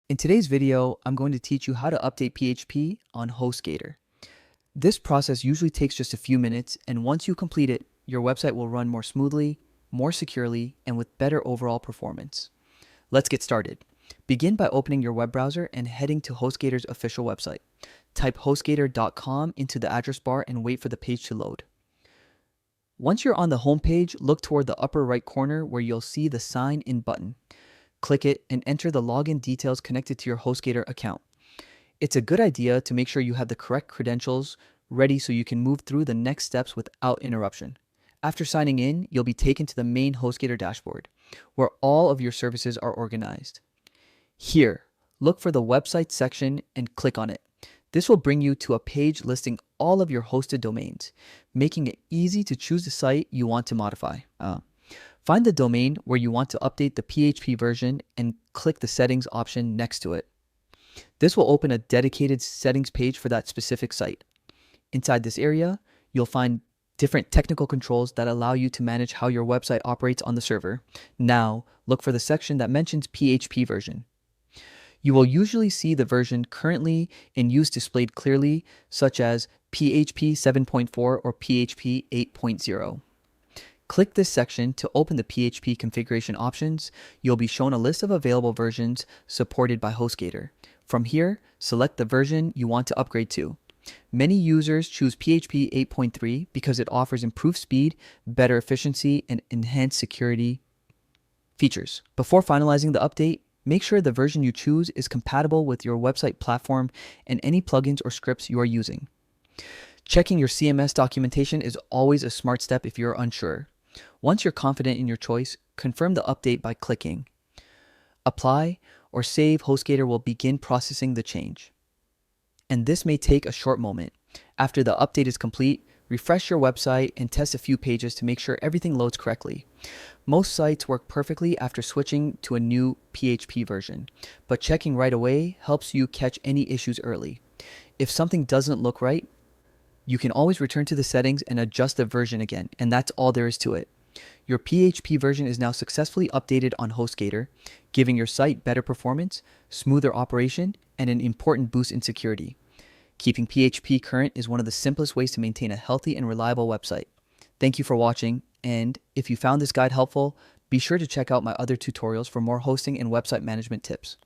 In today's video, I'm going to teach you how to update PHP on Hostgator. This process usually takes just a few minutes, and once you complete it, your website will run more smoothly, more securely, and with better overall performance. Let's get started. Begin by opening your web browser and heading to Hostgator's official website. Type hostgator.com into the address bar and wait for the page to load. Once you're on the home page, look toward the upper right corner where you'll see the Sign In button. Click it and enter the login details connected to your Hostgator account. It's a good idea to make sure you have the correct credentials ready so you can move through the next steps without interruption. After signing in, you'll be taken to the main Hostgator dashboard, where all of your services are organized. Here, look for the website section and click on it. This will bring you to a page listing all of your hosted domains, making it easy to choose the site you want to modify. Find the domain where you want to update the PHP version and click the settings option next to it. This will open a dedicated settings page for that specific site. Inside this area, you'll find different technical controls that allow you to manage how your website operates on the server. Now, look for the section that mentions PHP version. You will usually see the version currently in use displayed clearly, such as PHP 7.4 or PHP 8.0. Click this section to open the PHP configuration options. You'll be shown a list of available versions supported by Hostgator. From here, select the version you want to upgrade to. Many users choose PHP 8.3 because it offers improved speed, better efficiency, and enhanced security features. Before finalizing the update, make sure the version you choose is compatible with your website platform and any plugins or scripts you are using. Checking your CMS documentation is always a smart step if you're unsure. Once you're confident in your choice, confirm the update by clicking Apply or Save. Hostgator will begin processing the change. And this may take a short moment. After the update is complete, refresh your website and test a few pages to make sure everything loads correctly. Most sites work perfectly after switching to a new PHP version, but checking right away helps you catch any issues early. If something doesn't look right, you can always return to the settings and adjust the version again, and that's all there is to it. Your PHP version is now successfully updated on Hostgator, giving your site better performance, smoother operation, and an important boost in security. Keeping PHP current is one of the simplest ways to maintain a healthy and reliable website. Thank you for watching, and if you found this guide helpful, be sure to check out my other tutorials for more hosting and website management tips.